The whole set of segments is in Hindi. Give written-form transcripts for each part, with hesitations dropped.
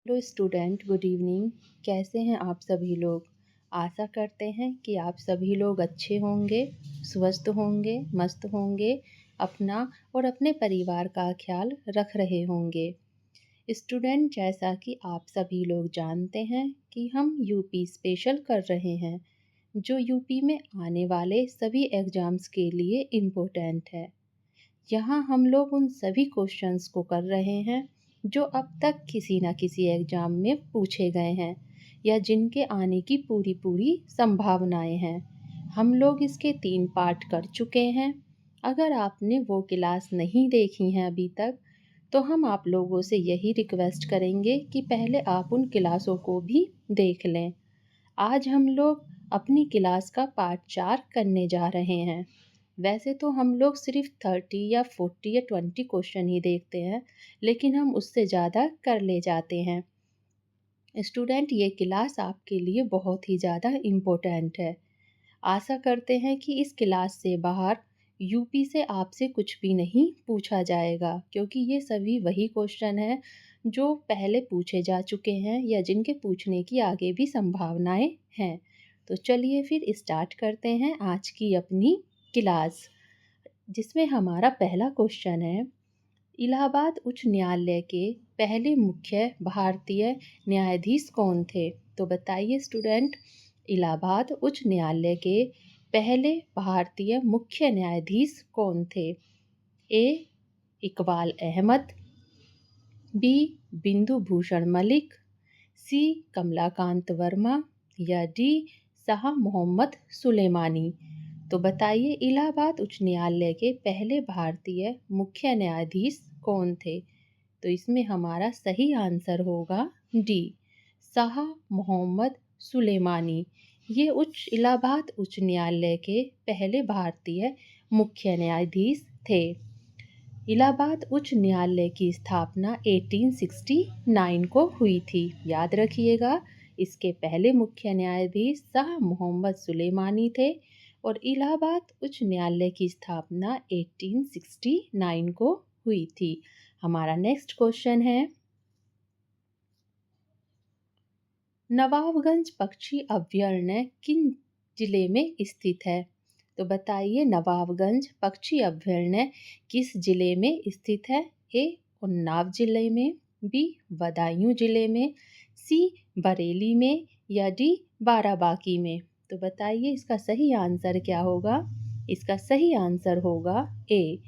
Hello student, good evening. कैसे हैं आप सभी लोग? आशा करते हैं कि आप सभी लोग अच्छे होंगे, स्वस्थ होंगे, मस्त होंगे, अपना और अपने परिवार का ख्याल रख रहे होंगे। स्टूडेंट, जैसा कि आप सभी लोग जानते हैं कि हम यूपी स्पेशल कर रहे हैं, जो यूपी में आने वाले सभी एग्ज़ाम्स के लिए इम्पोर्टेंट है। यहाँ हम लोग उन सभी क्वेश्चंस को कर रहे हैं जो अब तक किसी न किसी एग्ज़ाम में पूछे गए हैं या जिनके आने की पूरी पूरी संभावनाएं हैं। हम लोग इसके 3 पार्ट कर चुके हैं। अगर आपने वो क्लास नहीं देखी हैं अभी तक, तो हम आप लोगों से यही रिक्वेस्ट करेंगे कि पहले आप उन क्लासों को भी देख लें। आज हम लोग अपनी क्लास का पार्ट 4 करने जा रहे हैं। वैसे तो हम लोग सिर्फ 30 या 40 या 20 क्वेश्चन ही देखते हैं, लेकिन हम उससे ज़्यादा कर ले जाते हैं। स्टूडेंट, ये क्लास आपके लिए बहुत ही ज़्यादा इम्पोर्टेंट है। आशा करते हैं कि इस क्लास से बाहर यूपी से आपसे कुछ भी नहीं पूछा जाएगा, क्योंकि ये सभी वही क्वेश्चन हैं जो पहले पूछे जा चुके हैं या जिनके पूछने की आगे भी संभावनाएं हैं। तो चलिए फिर स्टार्ट करते हैं आज की अपनी क्लास, जिसमें हमारा पहला क्वेश्चन है, इलाहाबाद उच्च न्यायालय के पहले मुख्य भारतीय न्यायाधीश कौन थे? तो बताइए स्टूडेंट, इलाहाबाद उच्च न्यायालय के पहले भारतीय मुख्य न्यायाधीश कौन थे? ए. इकबाल अहमद, बी. बिंदु भूषण मलिक, सी. कमलाकांत वर्मा या डी. शाह मोहम्मद सुलेमानी। तो बताइए, इलाहाबाद उच्च न्यायालय के पहले भारतीय मुख्य न्यायाधीश कौन थे? तो इसमें हमारा सही आंसर होगा डी. शाह मोहम्मद सुलेमानी। ये इलाहाबाद उच्च न्यायालय के पहले भारतीय मुख्य न्यायाधीश थे। इलाहाबाद उच्च न्यायालय की स्थापना 1869 को हुई थी। याद रखिएगा, इसके पहले मुख्य न्यायाधीश शाह मोहम्मद सुलेमानी थे और इलाहाबाद उच्च न्यायालय की स्थापना 1869 को हुई थी। हमारा नेक्स्ट क्वेश्चन है, नवाबगंज पक्षी अभयारण्य किन जिले में स्थित है? तो बताइए, नवाबगंज पक्षी अभयारण्य किस जिले में स्थित है? ए. उन्नाव जिले में, बी. बदायूं जिले में, सी. बरेली में या डी. बाराबांकी में। तो बताइए, इसका सही आंसर क्या होगा? इसका सही आंसर होगा ए.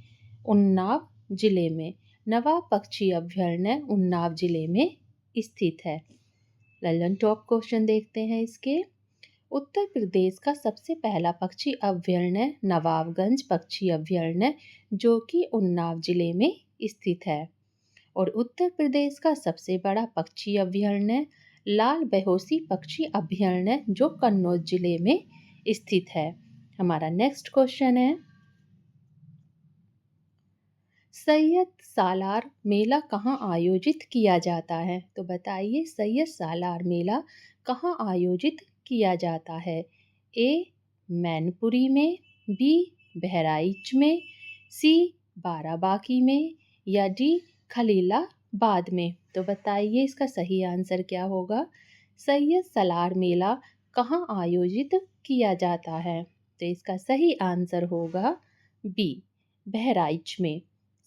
उन्नाव जिले में। नवाब पक्षी अभयारण्य उन्नाव जिले में स्थित है। ललन टॉप क्वेश्चन देखते हैं इसके। उत्तर प्रदेश का सबसे पहला पक्षी अभयारण्य नवाबगंज पक्षी अभयारण्य, जो कि उन्नाव जिले में स्थित है। और उत्तर प्रदेश का सबसे बड़ा पक्षी अभयारण्य लाल बहोसी पक्षी अभयारण्य, जो कन्नौज जिले में स्थित है। हमारा नेक्स्ट क्वेश्चन है, सैयद सालार मेला कहाँ आयोजित किया जाता है? तो बताइए, सैयद सालार मेला कहाँ आयोजित किया जाता है? ए. मैनपुरी में, बी. बहराइच में, सी. बाराबांकी में या डी. खलीलाबाद में। तो बताइए, इसका सही आंसर क्या होगा? सैयद सालार मेला कहाँ आयोजित किया जाता है? तो इसका सही आंसर होगा बी. बहराइच में।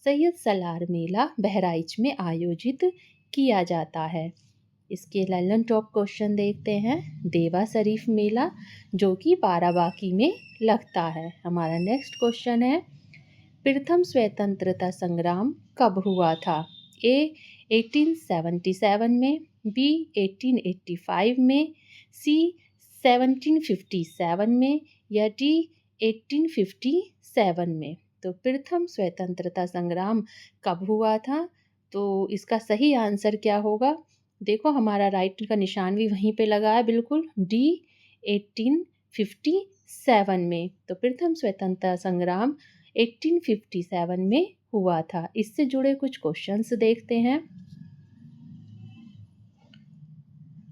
सैयद सालार मेला बहराइच में आयोजित किया जाता है। इसके ललन टॉप क्वेश्चन देखते हैं, देवा शरीफ मेला, जो कि बाराबांकी में लगता है। हमारा नेक्स्ट क्वेश्चन है, प्रथम स्वतंत्रता संग्राम कब हुआ था? ए. 1877 में, बी. 1885 में, सी. 1757 में या डी. 1857 में। तो प्रथम स्वतंत्रता संग्राम कब हुआ था? तो इसका सही आंसर क्या होगा? देखो, हमारा राइट का निशान भी वहीं पे लगा है, बिल्कुल डी. 1857 में। तो प्रथम स्वतंत्रता संग्राम 1857 में हुआ था। इससे जुड़े कुछ क्वेश्चंस देखते हैं।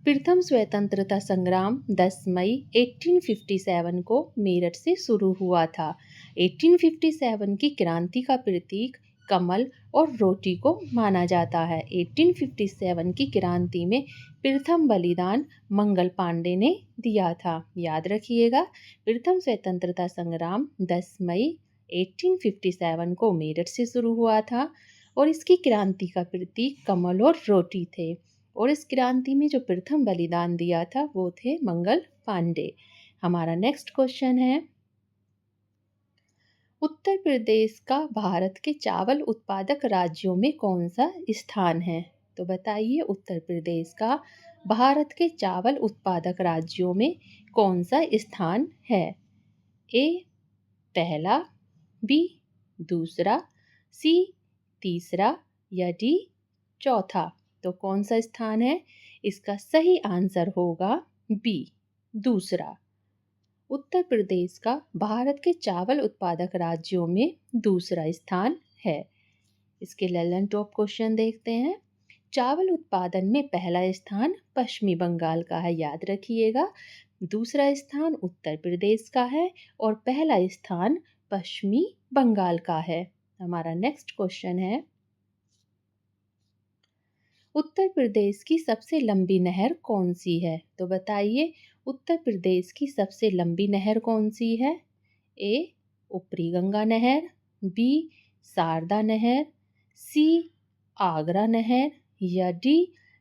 प्रथम स्वतंत्रता संग्राम 10 मई 1857 को मेरठ से शुरू हुआ था। 1857 की क्रांति का प्रतीक कमल और रोटी को माना जाता है। 1857 की क्रांति में प्रथम बलिदान मंगल पांडे ने दिया था। याद रखिएगा, प्रथम स्वतंत्रता संग्राम 10 मई 1857 को मेरठ से शुरू हुआ था और इसकी क्रांति का प्रतीक कमल और रोटी थे। और इस क्रांति में जो प्रथम बलिदान दिया था वो थे मंगल पांडे। हमारा नेक्स्ट क्वेश्चन है, उत्तर प्रदेश का भारत के चावल उत्पादक राज्यों में कौन सा स्थान है? तो बताइए, उत्तर प्रदेश का भारत के चावल उत्पादक राज्यों में कौन सा स्थान है? ए पहला, बी दूसरा, सी तीसरा या डी चौथा। तो कौन सा स्थान है? इसका सही आंसर होगा बी दूसरा। उत्तर प्रदेश का भारत के चावल उत्पादक राज्यों में दूसरा स्थान है। इसके ललन टॉप क्वेश्चन देखते हैं। चावल उत्पादन में पहला स्थान पश्चिमी बंगाल का है, याद रखिएगा। दूसरा स्थान उत्तर प्रदेश का है और पहला स्थान पश्चिमी बंगाल का है। हमारा नेक्स्ट क्वेश्चन है, उत्तर प्रदेश की सबसे लंबी नहर कौन सी है? तो बताइए, उत्तर प्रदेश की सबसे लंबी नहर कौन सी है? ए ऊपरी गंगा नहर, बी शारदा नहर, सी आगरा नहर या डी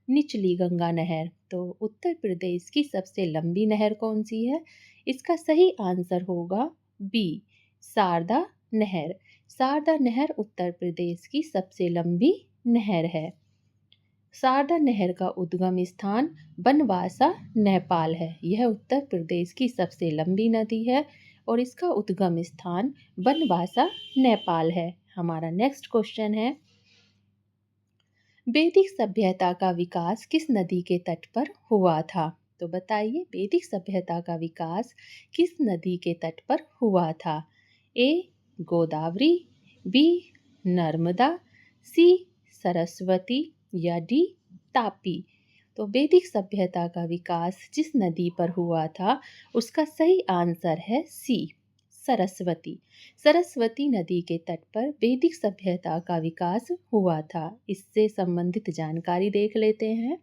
निचली गंगा नहर। तो उत्तर प्रदेश की सबसे लंबी नहर कौन सी है? इसका सही आंसर होगा बी शारदा नहर। शारदा नहर उत्तर प्रदेश की सबसे लंबी नहर है। शारदा नहर का उद्गम स्थान बनवासा नेपाल है। यह उत्तर प्रदेश की सबसे लंबी नदी है और इसका उद्गम स्थान बनवासा नेपाल है। हमारा नेक्स्ट क्वेश्चन है, वैदिक सभ्यता का विकास किस नदी के तट पर हुआ था? तो बताइए, वैदिक सभ्यता का विकास किस नदी के तट पर हुआ था? ए गोदावरी, बी नर्मदा, सी सरस्वती या डी तापी। तो वैदिक सभ्यता का विकास जिस नदी पर हुआ था उसका सही आंसर है सी सरस्वती। सरस्वती नदी के तट पर वैदिक सभ्यता का विकास हुआ था। इससे संबंधित जानकारी देख लेते हैं।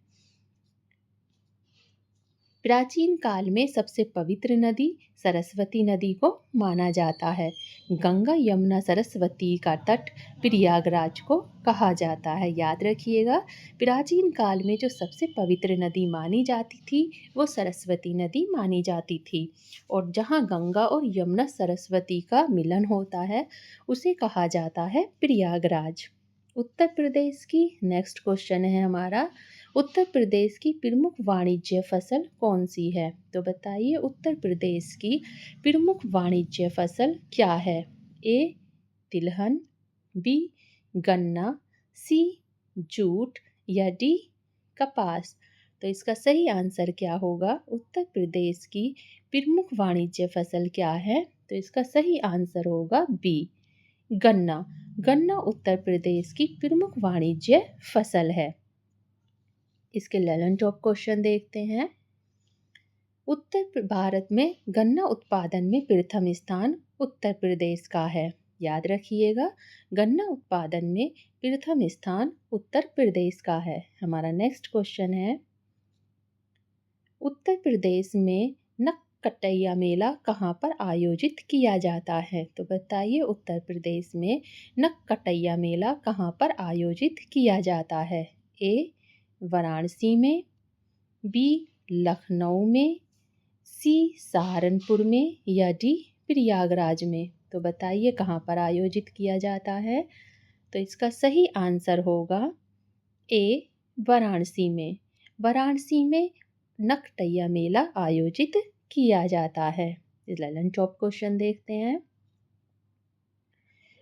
प्राचीन काल में सबसे पवित्र नदी सरस्वती नदी को माना जाता है। गंगा यमुना सरस्वती का तट प्रयागराज को कहा जाता है। याद रखिएगा, प्राचीन काल में जो सबसे पवित्र नदी मानी जाती थी वो सरस्वती नदी मानी जाती थी और जहाँ गंगा और यमुना सरस्वती का मिलन होता है उसे कहा जाता है प्रयागराज। उत्तर प्रदेश की नेक्स्ट क्वेश्चन है हमारा, उत्तर प्रदेश की प्रमुख वाणिज्य फसल कौन सी है? तो बताइए, उत्तर प्रदेश की प्रमुख वाणिज्य फसल क्या है? ए तिलहन, बी गन्ना, सी जूट या डी कपास। तो इसका सही आंसर क्या होगा? उत्तर प्रदेश की प्रमुख वाणिज्य फसल क्या है? तो इसका सही आंसर होगा बी गन्ना। गन्ना उत्तर प्रदेश की प्रमुख वाणिज्य फसल है। इसके ललन टॉप क्वेश्चन देखते हैं। उत्तर भारत में गन्ना उत्पादन में प्रथम स्थान उत्तर प्रदेश का है। याद रखिएगा, गन्ना उत्पादन में प्रथम स्थान उत्तर प्रदेश का है। हमारा नेक्स्ट क्वेश्चन है, उत्तर प्रदेश में नक्कटैया मेला कहाँ पर आयोजित किया जाता है? तो बताइए, उत्तर प्रदेश में नक्कटैया मेला कहाँ पर आयोजित किया जाता है? ए वाराणसी में, बी लखनऊ में, सी सहारनपुर में या डी प्रयागराज में। तो बताइए कहाँ पर आयोजित किया जाता है? तो इसका सही आंसर होगा ए वाराणसी में। वाराणसी में नक्कटैया मेला आयोजित किया जाता है। ललन टॉप क्वेश्चन देखते हैं।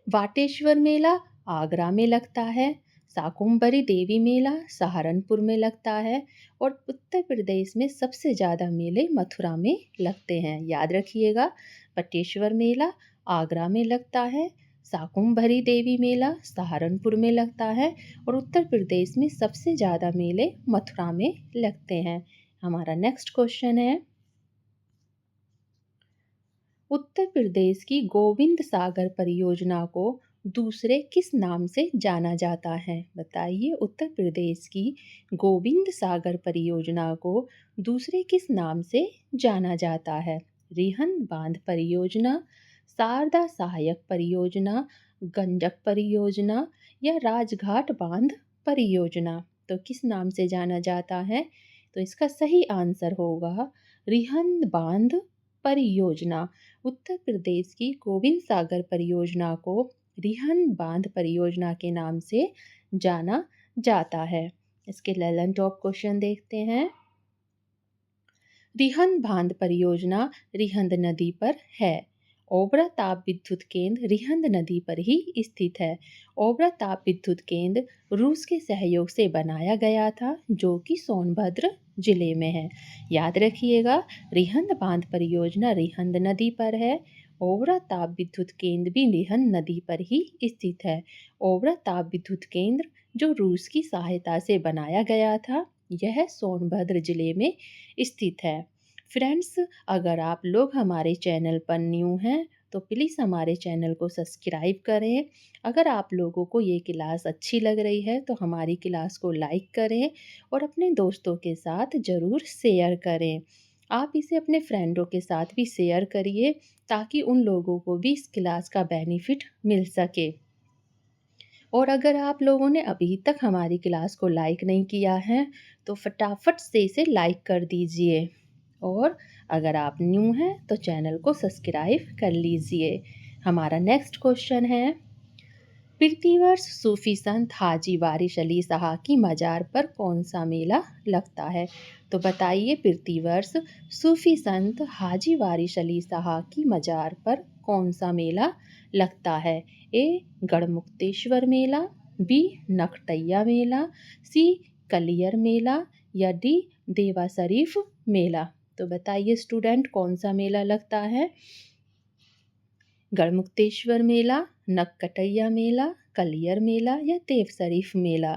वाटेश्वर मेला आगरा में लगता है, शाकुंभरी देवी मेला सहारनपुर में लगता है और उत्तर प्रदेश में सबसे ज़्यादा मेले मथुरा में लगते हैं। याद रखिएगा, वटेश्वर मेला आगरा में लगता है, शाकुंभरी देवी मेला सहारनपुर में लगता है और उत्तर प्रदेश में सबसे ज़्यादा मेले मथुरा में लगते हैं। हमारा नेक्स्ट क्वेश्चन है, उत्तर प्रदेश की गोविंद सागर परियोजना को दूसरे किस नाम से जाना जाता है? बताइए। उत्तर प्रदेश की गोविंद सागर परियोजना को दूसरे किस नाम से जाना जाता है? रिहंद बांध परियोजना, शारदा सहायक परियोजना, गंडक परियोजना या राजघाट बांध परियोजना। तो किस नाम से जाना जाता है? तो इसका सही आंसर होगा रिहंद बांध परियोजना। उत्तर प्रदेश की गोविंद सागर परियोजना को रिहंद बांध परियोजना के नाम से जाना जाता है। इसके ललन टॉप क्वेश्चन देखते हैं। रिहंद बांध परियोजना रिहंद नदी पर है। ओबरा ताप विद्युत केंद्र रिहंद नदी पर ही स्थित है। ओबरा ताप विद्युत केंद्र रूस के सहयोग से बनाया गया था, जो कि सोनभद्र जिले में है। याद रखिएगा, रिहंद बांध परियोजना रिहंद नदी पर है। ओबरा ताप विद्युत केंद्र भी रिहंद नदी पर ही स्थित है। ओबरा ताप विद्युत केंद्र जो रूस की सहायता से बनाया गया था, यह सोनभद्र जिले में स्थित है। फ्रेंड्स, अगर आप लोग हमारे चैनल पर न्यू हैं तो प्लीज़ हमारे चैनल को सब्सक्राइब करें। अगर आप लोगों को ये क्लास अच्छी लग रही है तो हमारी क्लास को लाइक करें और अपने दोस्तों के साथ ज़रूर शेयर करें। आप इसे अपने फ्रेंडों के साथ भी शेयर करिए ताकि उन लोगों को भी इस क्लास का बेनिफिट मिल सके। और अगर आप लोगों ने अभी तक हमारी क्लास को लाइक नहीं किया है तो फटाफट से इसे लाइक कर दीजिए। और अगर आप न्यू हैं तो चैनल को सब्सक्राइब कर लीजिए। हमारा नेक्स्ट क्वेश्चन है, प्रतिवर्ष सूफी संत हाजी वारिस अली शाह की मज़ार पर कौन सा मेला लगता है? तो बताइए, प्रतिवर्ष सूफी संत हाजी वारिस अली शाह की मज़ार पर कौन सा मेला लगता है? ए गढ़मुक्तेश्वर मेला, बी नखटैया मेला, सी कलियर मेला या डी देवा शरीफ मेला। तो बताइए स्टूडेंट, कौन सा मेला लगता है? गढ़मुक्तेश्वर मेला, नखकटैया मेला, कलियर मेला या देव शरीफ मेला।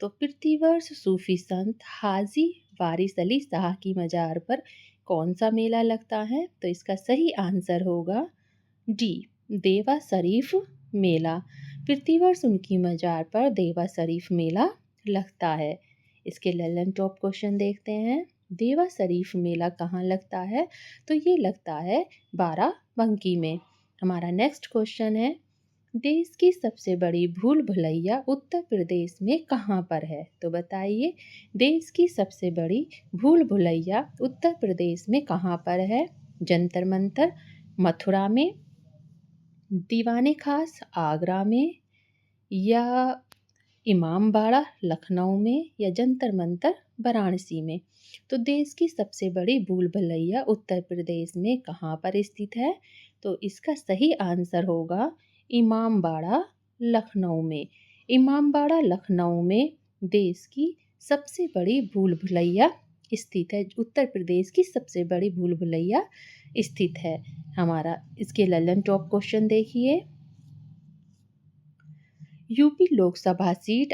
तो प्रतिवर्ष सूफी संत हाजी वारिस अली शाह की मज़ार पर कौन सा मेला लगता है? तो इसका सही आंसर होगा डी देवा शरीफ मेला। प्रतिवर्ष उनकी मज़ार पर देवा शरीफ मेला लगता है। इसके ललन टॉप क्वेश्चन देखते हैं। देवा शरीफ मेला कहाँ लगता है? तो ये लगता है बाराबंकी में। हमारा नेक्स्ट क्वेश्चन है, देश की सबसे बड़ी भूल भुलैया उत्तर प्रदेश में कहाँ पर है? तो बताइए, देश की सबसे बड़ी भूल भुलैया उत्तर प्रदेश में कहाँ पर है? जंतर मंतर मथुरा में, दीवाने खास आगरा में या इमामबाड़ा लखनऊ में या जंतर मंतर वाराणसी में। तो देश की सबसे बड़ी भूल भुलैया उत्तर प्रदेश में कहाँ पर स्थित है? तो इसका सही आंसर होगा इमामबाड़ा लखनऊ में। इमामबाड़ा लखनऊ में देश की सबसे बड़ी भूल भुलैया स्थित है। उत्तर प्रदेश की सबसे बड़ी भूल भुलैया स्थित है। हमारा इसके ललन टॉप क्वेश्चन देखिए। यूपी लोकसभा सीट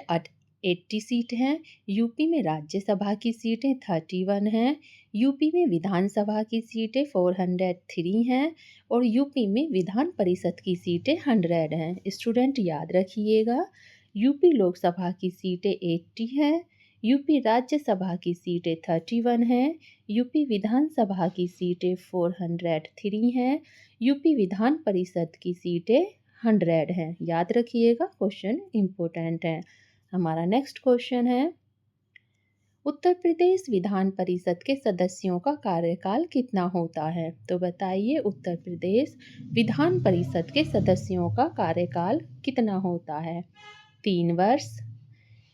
80 सीट हैं। यूपी में राज्यसभा की सीटें 31 हैं। यूपी में विधानसभा की सीटें 403 हैं और यूपी में विधान परिषद की सीटें 100 हैं। स्टूडेंट याद रखिएगा, यूपी लोकसभा की सीटें 80 हैं, यूपी राज्यसभा की सीटें 31 हैं, यूपी विधानसभा की सीटें 403 हैं, यूपी विधान परिषद की सीटें 100 हैं। याद रखिएगा, क्वेश्चन इम्पोर्टेंट है। हमारा नेक्स्ट क्वेश्चन है, उत्तर प्रदेश विधान परिषद के सदस्यों का कार्यकाल कितना होता है? तो बताइए, उत्तर प्रदेश विधान परिषद के सदस्यों का कार्यकाल कितना होता है? 3 वर्ष,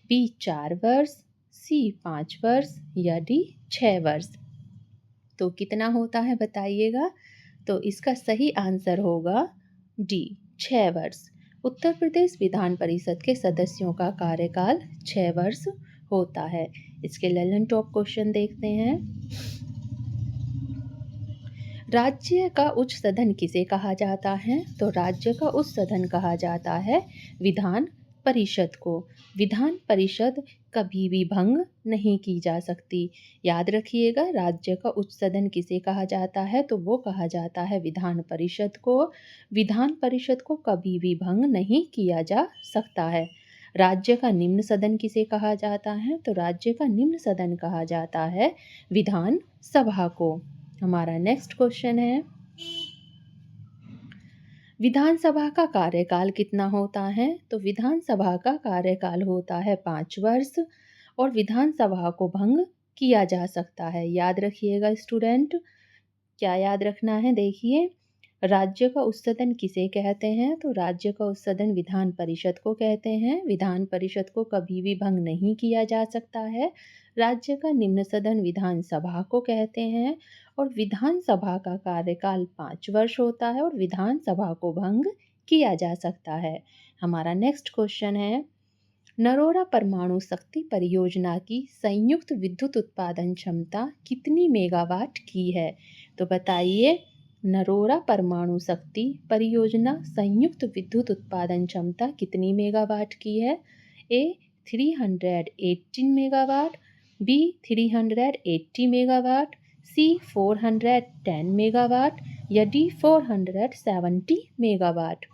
बी 4 वर्ष, सी 5 वर्ष या डी 6 वर्ष। तो कितना होता है बताइएगा। तो इसका सही आंसर होगा डी 6 वर्ष। उत्तर प्रदेश विधान परिषद के सदस्यों का कार्यकाल 6 वर्ष होता है। इसके ललन टॉप क्वेश्चन देखते हैं। राज्य का उच्च सदन किसे कहा जाता है? तो राज्य का उच्च सदन कहा जाता है विधान परिषद को। विधान परिषद कभी भी भंग नहीं की जा सकती। याद रखिएगा, राज्य का उच्च सदन किसे कहा जाता है, तो वो कहा जाता है विधान परिषद को। विधान परिषद को कभी भी भंग नहीं किया जा सकता है। राज्य का निम्न सदन किसे कहा जाता है, तो राज्य का निम्न सदन कहा जाता है विधान सभा को। हमारा नेक्स्ट क्वेश्चन है, विधानसभा का कार्यकाल कितना होता है, तो विधानसभा का कार्यकाल होता है 5 वर्ष और विधानसभा को भंग किया जा सकता है। याद रखिएगा स्टूडेंट, क्या याद रखना है, देखिए, राज्य का उच्च सदन किसे कहते हैं, तो राज्य का उच्च सदन विधान परिषद को कहते हैं। विधान परिषद को कभी भी भंग नहीं किया जा सकता है। राज्य का निम्न सदन विधानसभा को कहते हैं और विधानसभा का कार्यकाल 5 वर्ष होता है और विधानसभा को भंग किया जा सकता है। हमारा नेक्स्ट क्वेश्चन है, नरोरा परमाणु शक्ति परियोजना की संयुक्त विद्युत उत्पादन क्षमता कितनी मेगावाट की है, तो बताइए, नरोरा परमाणु शक्ति परियोजना संयुक्त विद्युत उत्पादन क्षमता कितनी मेगावाट की है। ए 318 मेगावाट, बी 380 मेगावाट, सी 410 मेगावाट या डी 470 मेगावाट।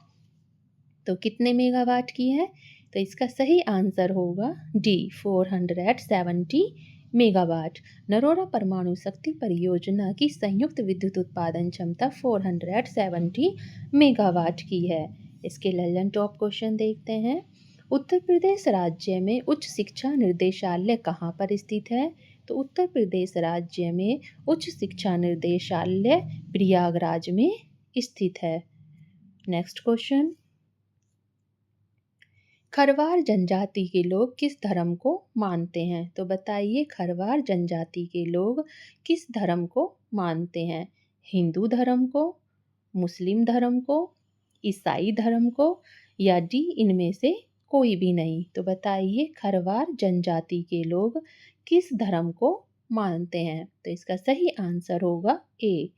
तो कितने मेगावाट की है, तो इसका सही आंसर होगा डी 470 मेगावाट। नरोरा परमाणु शक्ति परियोजना की संयुक्त विद्युत उत्पादन क्षमता 470 मेगावाट की है। इसके ललन टॉप क्वेश्चन देखते हैं, उत्तर प्रदेश राज्य में उच्च शिक्षा निर्देशालय कहाँ पर स्थित है, तो उत्तर प्रदेश राज्य में उच्च शिक्षा निर्देशालय प्रयागराज में स्थित है। नेक्स्ट क्वेश्चन, खरवार जनजाति के लोग किस धर्म को मानते हैं, तो बताइए, खरवार जनजाति के लोग किस धर्म को मानते हैं। हिंदू धर्म को, मुस्लिम धर्म को, ईसाई धर्म को या डी इनमें से कोई भी नहीं। तो बताइए, खरवार जनजाति के लोग किस धर्म को मानते हैं, तो इसका सही आंसर होगा ए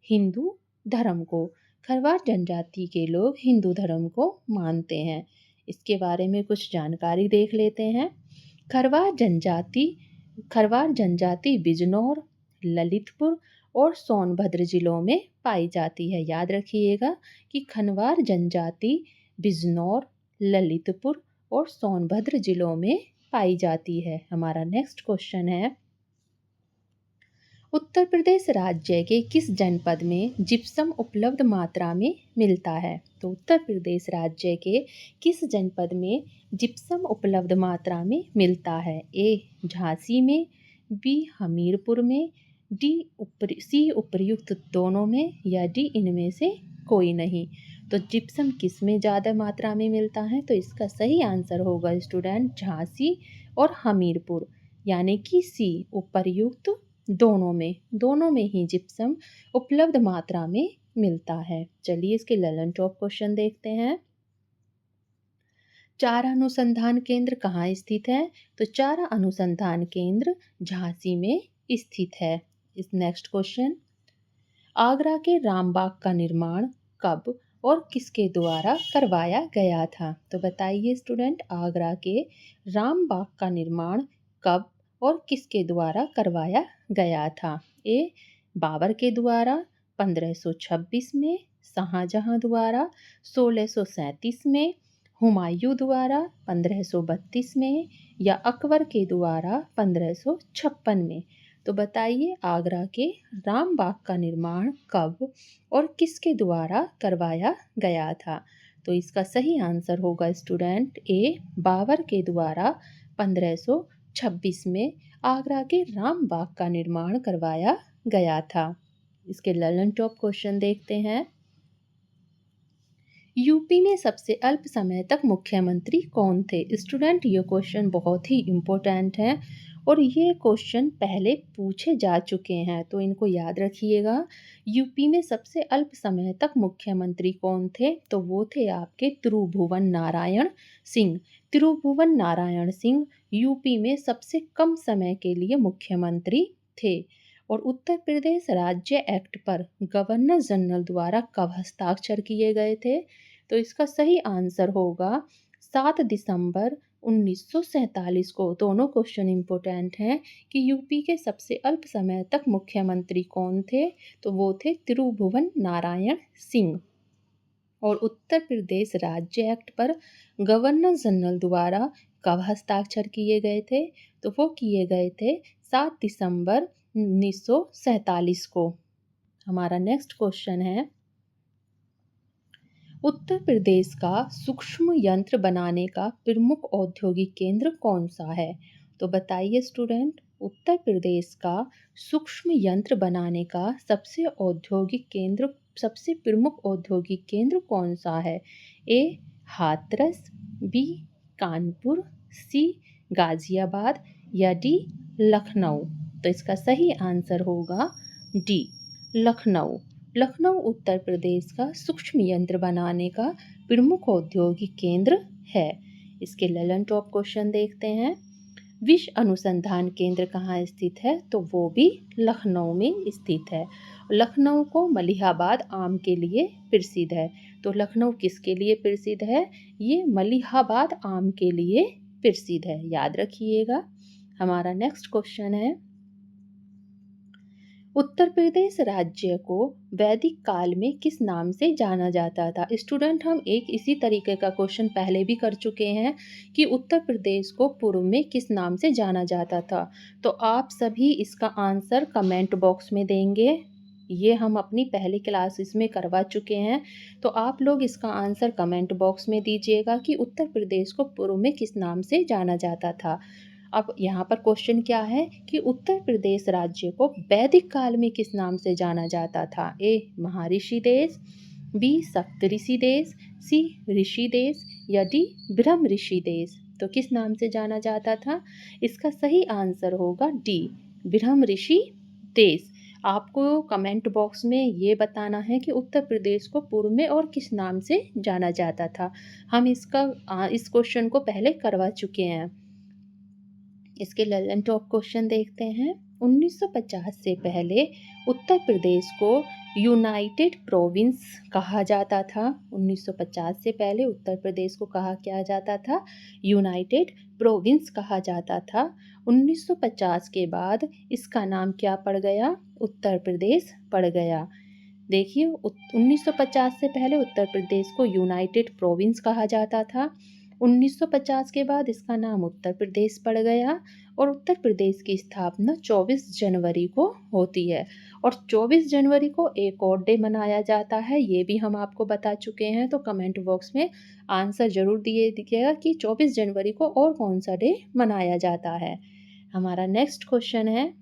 हिंदू धर्म को। खरवार जनजाति के लोग हिंदू धर्म को मानते हैं। इसके बारे में कुछ जानकारी देख लेते हैं। खरवार जनजाति बिजनौर, ललितपुर और सोनभद्र जिलों में पाई जाती है। याद रखिएगा कि खरवार जनजाति बिजनौर, ललितपुर और सोनभद्र जिलों में पाई जाती है। हमारा नेक्स्ट क्वेश्चन है, उत्तर प्रदेश राज्य के किस जनपद में जिप्सम उपलब्ध मात्रा में मिलता है, तो उत्तर प्रदेश राज्य के किस जनपद में जिप्सम उपलब्ध मात्रा में मिलता है। ए झांसी में, बी हमीरपुर में, सी उपर्युक्त दोनों में या डी इनमें से कोई नहीं। तो जिप्सम किस में ज़्यादा मात्रा में मिलता है, तो इसका सही आंसर होगा स्टूडेंट झांसी और हमीरपुर, यानी कि सी उपर्युक्त दोनों में ही जिप्सम उपलब्ध मात्रा में मिलता है। चलिए इसके ललन टॉप क्वेश्चन देखते हैं, चारा अनुसंधान केंद्र कहाँ स्थित है, तो चारा अनुसंधान केंद्र झांसी में स्थित है। इस नेक्स्ट क्वेश्चन, आगरा के रामबाग का निर्माण कब और किसके द्वारा करवाया गया था, तो बताइए स्टूडेंट, आगरा के रामबाग का निर्माण कब और किसके द्वारा करवाया गया था। ए बाबर के द्वारा 1526 में, शाहजहां द्वारा 1637 में, हुमायूं द्वारा 1532 में या अकबर के द्वारा 1556 में। तो बताइए, आगरा के रामबाग का निर्माण कब और किसके द्वारा करवाया गया था, तो इसका सही आंसर होगा स्टूडेंट ए बाबर के द्वारा 1526 में आगरा के रामबाग का निर्माण करवाया गया था। इसके ललन टॉप क्वेश्चन देखते हैं, यूपी में सबसे अल्प समय तक मुख्यमंत्री कौन थे। स्टूडेंट, ये क्वेश्चन बहुत ही इम्पोर्टेंट है और ये क्वेश्चन पहले पूछे जा चुके हैं, तो इनको याद रखिएगा। यूपी में सबसे अल्प समय तक मुख्यमंत्री कौन थे, तो वो थे आपके त्रिभुवन नारायण सिंह। त्रिभुवन नारायण सिंह यूपी में सबसे कम समय के लिए मुख्यमंत्री थे। और उत्तर प्रदेश राज्य एक्ट पर गवर्नर जनरल द्वारा कब हस्ताक्षर किए गए थे, तो इसका सही आंसर होगा 7 दिसंबर 1947 को। दोनों क्वेश्चन इम्पोर्टेंट हैं कि यूपी के सबसे अल्प समय तक मुख्यमंत्री कौन थे, तो वो थे त्रिभुवन नारायण सिंह। और उत्तर प्रदेश राज्य एक्ट पर गवर्नर जनरल द्वारा कब हस्ताक्षर किए गए थे, तो वो किए गए थे 7 दिसंबर 1947 को। हमारा नेक्स्ट क्वेश्चन है, उत्तर प्रदेश का सूक्ष्म यंत्र बनाने का प्रमुख औद्योगिक केंद्र कौन सा है, तो बताइए स्टूडेंट, उत्तर प्रदेश का सूक्ष्म यंत्र बनाने का सबसे प्रमुख औद्योगिक केंद्र कौन सा है? ए हाथरस, बी कानपुर, सी गाजियाबाद या डी लखनऊ। तो इसका सही आंसर होगा डी लखनऊ। लखनऊ उत्तर प्रदेश का सूक्ष्म यंत्र बनाने का प्रमुख औद्योगिक केंद्र है। इसके ललन टॉप क्वेश्चन देखते हैं, विश्व अनुसंधान केंद्र कहाँ स्थित है, तो वो भी लखनऊ में स्थित है। लखनऊ को मलिहाबाद आम के लिए प्रसिद्ध है। तो लखनऊ किसके लिए प्रसिद्ध है? ये मलिहाबाद आम के लिए प्रसिद्ध है, याद रखिएगा। हमारा नेक्स्ट क्वेश्चन है, उत्तर प्रदेश राज्य को वैदिक काल में किस नाम से जाना जाता था? स्टूडेंट, हम एक इसी तरीके का क्वेश्चन पहले भी कर चुके हैं कि उत्तर प्रदेश को पूर्व में किस नाम से जाना जाता था। तो आप सभी इसका आंसर कमेंट बॉक्स में देंगे। ये हम अपनी पहली क्लासेस में करवा चुके हैं। तो आप लोग इसका आंसर कमेंट बॉक्स में दीजिएगा कि उत्तर प्रदेश को पूर्व में किस नाम से जाना जाता था। अब यहाँ पर क्वेश्चन क्या है कि उत्तर प्रदेश राज्य को वैदिक काल में किस नाम से जाना जाता था? ए महर्षि देश, बी सप्तऋषि देश, सी ऋषि देश या डी ब्रह्म ऋषि देश। तो किस नाम से जाना जाता था? इसका सही आंसर होगा डी ब्रह्म ऋषि देश। आपको कमेंट बॉक्स में ये बताना है कि उत्तर प्रदेश को पूर्व में और किस नाम से जाना जाता था। हम इस क्वेश्चन को पहले करवा चुके हैं। इसके ललन टॉप क्वेश्चन देखते हैं, 1950 से पहले उत्तर प्रदेश को यूनाइटेड प्रोविंस कहा जाता था। 1950 से पहले उत्तर प्रदेश को कहा क्या जाता था? यूनाइटेड प्रोविंस कहा जाता था। 1950 के बाद इसका नाम क्या पड़ गया? उत्तर प्रदेश पड़ गया। देखिए, 1950 से पहले उत्तर प्रदेश को यूनाइटेड प्रोविंस कहा जाता था। 1950 के बाद इसका नाम उत्तर प्रदेश पड़ गया और उत्तर प्रदेश की स्थापना 24 जनवरी को होती है। और 24 जनवरी को एक और डे मनाया जाता है, ये भी हम आपको बता चुके हैं। तो कमेंट बॉक्स में आंसर जरूर दीजिएगा कि 24 जनवरी को और कौन सा डे मनाया जाता है। हमारा नेक्स्ट क्वेश्चन है,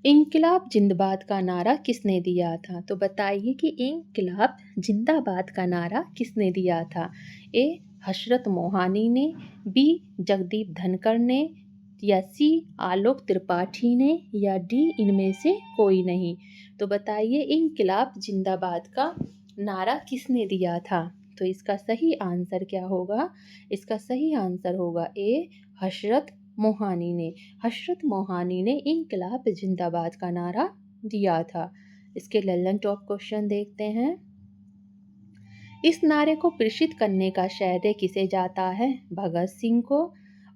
इंकलाब जिंदाबाद का नारा किसने दिया था? तो बताइए कि इंकलाब जिंदाबाद का नारा किसने दिया था? ए हशरत मोहानी ने, बी जगदीप धनखड़ ने या सी आलोक त्रिपाठी ने या डी इनमें से कोई नहीं। तो बताइए इंकलाब जिंदाबाद का नारा किसने दिया था? तो इसका सही आंसर क्या होगा? इसका सही आंसर होगा ए हशरत मोहानी ने। हशरत मोहानी ने इंकलाब जिंदाबाद का नारा दिया था। इसके ललन टॉप क्वेश्चन देखते हैं, इस नारे को प्रेषित करने का श्रेय किसे जाता है? भगत सिंह को।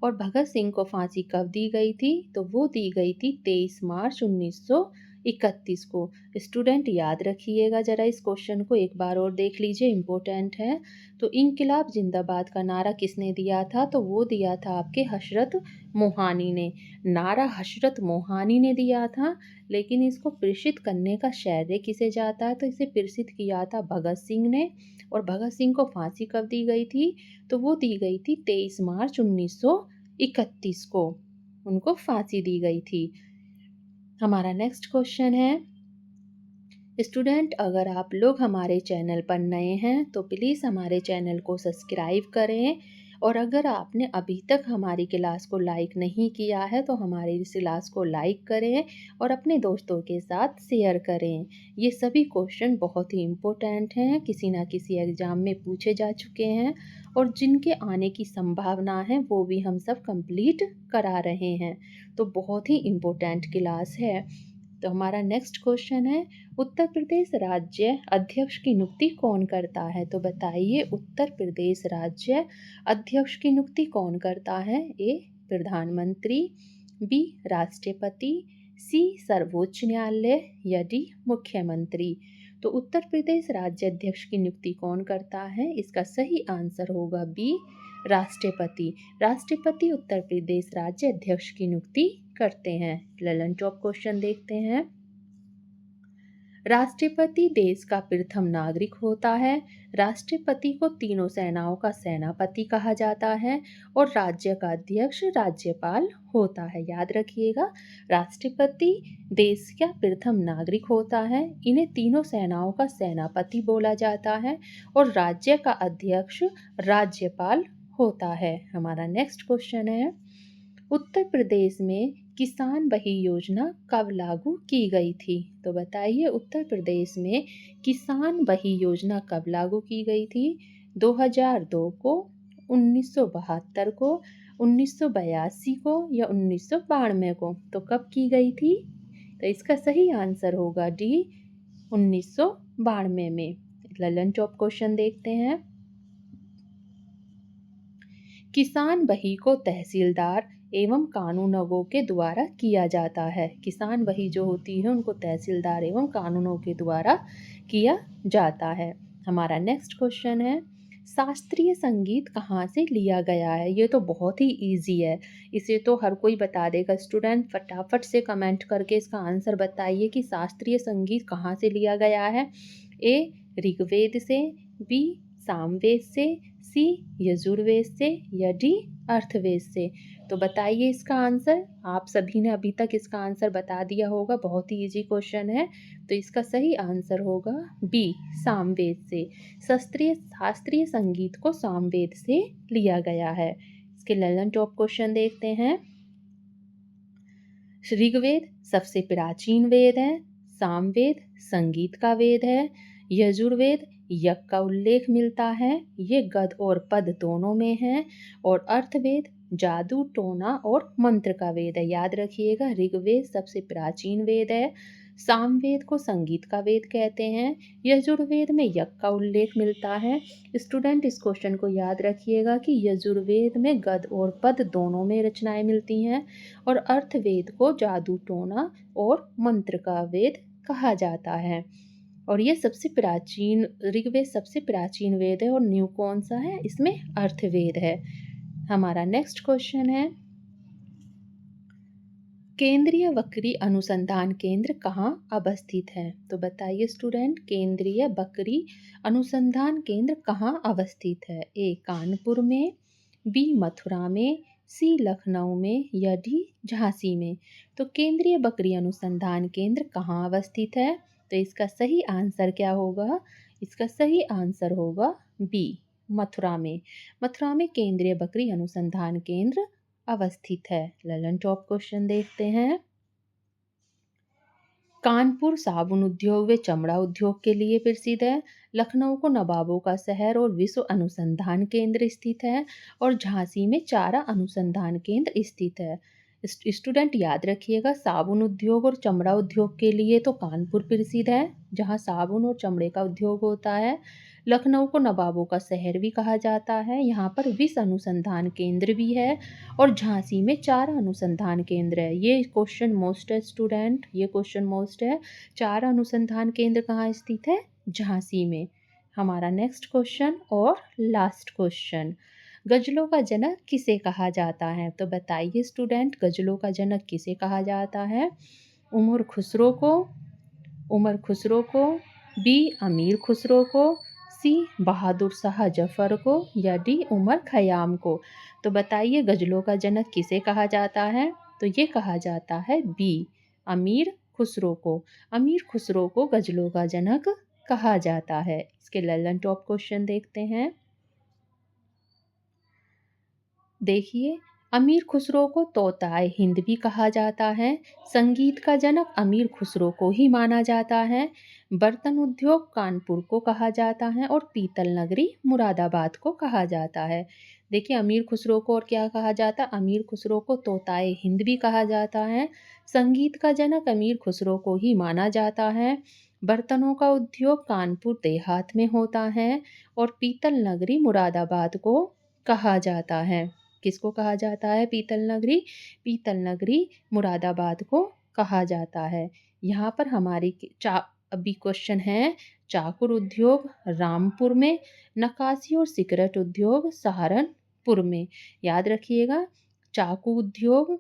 और भगत सिंह को फांसी कब दी गई थी? तो वो दी गई थी 23 मार्च 1931 को। स्टूडेंट याद रखिएगा, जरा इस क्वेश्चन को एक बार और देख लीजिए, इम्पोर्टेंट है। तो इंकलाब जिंदाबाद का नारा किसने दिया था? तो वो दिया था आपके हशरत मोहानी ने। नारा हशरत मोहानी ने दिया था, लेकिन इसको प्रेषित करने का श्रेय किसे जाता है? तो इसे प्रेषित किया था भगत सिंह ने। और भगत सिंह को फांसी कब दी गई थी? तो वो दी गई थी 23 मार्च 1931 को, उनको फांसी दी गई थी। हमारा नेक्स्ट क्वेश्चन है, स्टूडेंट अगर आप लोग हमारे चैनल पर नए हैं तो प्लीज़ हमारे चैनल को सब्सक्राइब करें। और अगर आपने अभी तक हमारी क्लास को लाइक नहीं किया है तो हमारी इस क्लास को लाइक करें और अपने दोस्तों के साथ शेयर करें। ये सभी क्वेश्चन बहुत ही इम्पोर्टेंट हैं, किसी ना किसी एग्ज़ाम में पूछे जा चुके हैं और जिनके आने की संभावना है वो भी हम सब कंप्लीट करा रहे हैं। तो बहुत ही इम्पोर्टेंट क्लास है। तो हमारा नेक्स्ट क्वेश्चन है, उत्तर प्रदेश राज्य अध्यक्ष की नियुक्ति कौन करता है? तो बताइए उत्तर प्रदेश राज्य अध्यक्ष की नियुक्ति कौन करता है? ए प्रधानमंत्री, बी राष्ट्रपति, सी सर्वोच्च न्यायालय या डी मुख्यमंत्री। तो उत्तर प्रदेश राज्य अध्यक्ष की नियुक्ति कौन करता है? इसका सही आंसर होगा बी राष्ट्रपति। राष्ट्रपति उत्तर प्रदेश राज्य अध्यक्ष की नियुक्ति करते हैं। ललन टॉप क्वेश्चन देखते हैं। राष्ट्रपति देश का प्रथम नागरिक होता है। राष्ट्रपति को तीनों सेनाओं का सेनापति कहा जाता है और राज्य का अध्यक्ष राज्यपाल होता है। याद रखिएगा, राष्ट्रपति देश का प्रथम नागरिक होता है, इन्हें तीनों सेनाओं का सेनापति बोला जाता है और राज्य का अध्यक्ष राज्यपाल होता है। हमारा नेक्स्ट क्वेश्चन है, उत्तर प्रदेश में किसान बही योजना कब लागू की गई थी? तो बताइए उत्तर प्रदेश में किसान बही योजना कब लागू की गई थी? 2002 को, 1972 को, 1982 को या 1992 को? तो कब की गई थी? तो इसका सही आंसर होगा डी 1992 में। ललन टॉप क्वेश्चन देखते हैं। किसान बही को तहसीलदार एवं कानूनगों के द्वारा किया जाता है। किसान बही जो होती है उनको तहसीलदार एवं कानूनों के द्वारा किया जाता है। हमारा नेक्स्ट क्वेश्चन है, शास्त्रीय संगीत कहाँ से लिया गया है? ये तो बहुत ही इजी है, इसे तो हर कोई बता देगा। स्टूडेंट फटाफट से कमेंट करके इसका आंसर बताइए कि शास्त्रीय संगीत कहाँ से लिया गया है। ए ऋग्वेद से, बी सामवेद से, सी यजुर्वेद से या डी अर्थवेद से? तो बताइए इसका आंसर। आप सभी ने अभी तक इसका आंसर बता दिया होगा, बहुत ही इजी क्वेश्चन है। तो इसका सही आंसर होगा बी सामवेद से। शास्त्रीय संगीत को सामवेद से लिया गया है। इसके ललन टॉप क्वेश्चन देखते हैं। ऋग्वेद सबसे प्राचीन वेद है, सामवेद संगीत का वेद है, यजुर्वेद यज्ञ का उल्लेख मिलता है, ये गद और पद दोनों में है, और अर्थवेद जादू टोना और मंत्र का वेद है। याद रखिएगा, ऋग्वेद सबसे प्राचीन वेद है, सामवेद को संगीत का वेद कहते हैं, यजुर्वेद में यज्ञ का उल्लेख मिलता है। स्टूडेंट इस क्वेश्चन को याद रखिएगा कि यजुर्वेद में गद और पद दोनों में रचनाएं मिलती हैं और अर्थवेद को जादू टोना और मंत्र का वेद कहा जाता है। और ये सबसे प्राचीन, ऋग्वेद सबसे प्राचीन वेद है और न्यू कौन सा है? इसमें अर्थवेद है। हमारा नेक्स्ट क्वेश्चन है, केंद्रीय बकरी अनुसंधान केंद्र कहाँ अवस्थित है? तो बताइए स्टूडेंट, केंद्रीय बकरी अनुसंधान केंद्र कहाँ अवस्थित है? ए कानपुर में, बी मथुरा में, सी लखनऊ में या डी झांसी में? तो केंद्रीय बकरी अनुसंधान केंद्र कहाँ अवस्थित है? तो इसका सही आंसर क्या होगा? इसका सही आंसर होगा बी मथुरा में। मथुरा में केंद्रीय बकरी अनुसंधान केंद्र अवस्थित है। ललन टॉप क्वेश्चन देखते हैं। कानपुर साबुन उद्योग व चमड़ा उद्योग के लिए प्रसिद्ध है, लखनऊ को नवाबों का शहर और विश्व अनुसंधान केंद्र स्थित है, और झांसी में चारा अनुसंधान केंद्र स्थित है। स्टूडेंट याद रखिएगा, साबुन उद्योग और चमड़ा उद्योग के लिए तो कानपुर प्रसिद्ध है, जहां साबुन और चमड़े का उद्योग होता है। लखनऊ को नवाबों का शहर भी कहा जाता है, यहाँ पर विश्व अनुसंधान केंद्र भी है, और झांसी में चारा अनुसंधान केंद्र है। ये क्वेश्चन मोस्ट है स्टूडेंट, ये क्वेश्चन मोस्ट है। चारा अनुसंधान केंद्र कहाँ स्थित है? झांसी में। हमारा नेक्स्ट क्वेश्चन और लास्ट क्वेश्चन, गजलों का जनक किसे कहा जाता है? तो बताइए स्टूडेंट, गजलों का जनक किसे कहा जाता है? उमर खुसरो को, बी अमीर खुसरो को, सी बहादुर शाह जफर को या डी उमर खयाम को? तो बताइए गजलों का जनक किसे कहा जाता है? तो ये कहा जाता है बी अमीर खुसरो को। अमीर खुसरो को गजलों का जनक कहा जाता है। इसके ललन टॉप क्वेश्चन देखते हैं। देखिए, अमीर खुसरो को तोताए हिंद भी कहा जाता है, संगीत का जनक अमीर खुसरो को ही माना जाता है, बर्तन उद्योग कानपुर को कहा जाता है और पीतल नगरी मुरादाबाद को कहा जाता है। देखिए अमीर खुसरो को और क्या कहा जाता है? अमीर खुसरो को तोताए हिंद भी कहा जाता है। संगीत का जनक अमीर खुसरो को ही माना जाता है। बर्तनों का उद्योग कानपुर देहात में होता है और पीतल नगरी मुरादाबाद को कहा जाता है। किसको कहा जाता है पीतल नगरी? पीतल नगरी मुरादाबाद को कहा जाता है। यहाँ पर हमारी अभी क्वेश्चन है, चाकुर उद्योग रामपुर में, नक्काशी और सिगरेट उद्योग सहारनपुर में। याद रखिएगा, चाकू उद्योग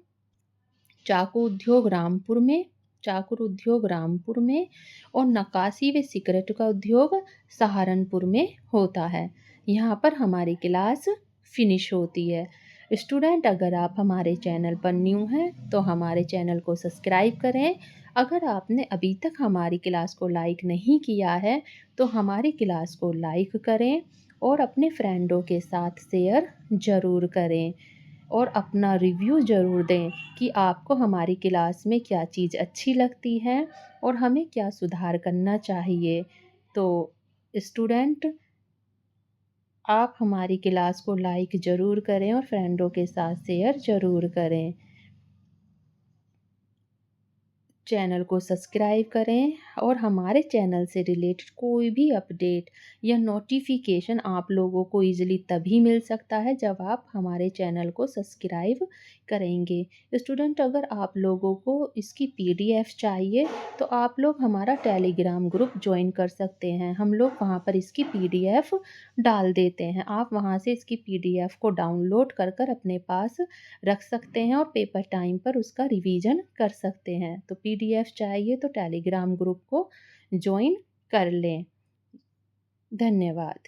चाकू उद्योग रामपुर में, चाकुर उद्योग रामपुर में और नक्काशी व सिगरेट का उद्योग सहारनपुर में होता है। यहाँ पर हमारी क्लास फिनिश होती है। स्टूडेंट, अगर आप हमारे चैनल पर न्यू हैं तो हमारे चैनल को सब्सक्राइब करें। अगर आपने अभी तक हमारी क्लास को लाइक नहीं किया है तो हमारी क्लास को लाइक करें और अपने फ्रेंडों के साथ शेयर ज़रूर करें और अपना रिव्यू ज़रूर दें कि आपको हमारी क्लास में क्या चीज़ अच्छी लगती है और हमें क्या सुधार करना चाहिए। तो स्टूडेंट, आप हमारी क्लास को लाइक ज़रूर करें और फ्रेंडों के साथ शेयर ज़रूर करें। चैनल को सब्सक्राइब करें और हमारे चैनल से रिलेटेड कोई भी अपडेट या नोटिफिकेशन आप लोगों को ईज़िली तभी मिल सकता है जब आप हमारे चैनल को सब्सक्राइब करेंगे। स्टूडेंट, अगर आप लोगों को इसकी पीडीएफ चाहिए तो आप लोग हमारा टेलीग्राम ग्रुप ज्वाइन कर सकते हैं। हम लोग वहाँ पर इसकी पीडीएफ डाल देते हैं। आप वहाँ से इसकी पीडीएफ को डाउनलोड कर अपने पास रख सकते हैं और पेपर टाइम पर उसका रिवीजन कर सकते हैं। तो पीडीएफ चाहिए तो टेलीग्राम ग्रुप को ज्वाइन कर लें। धन्यवाद।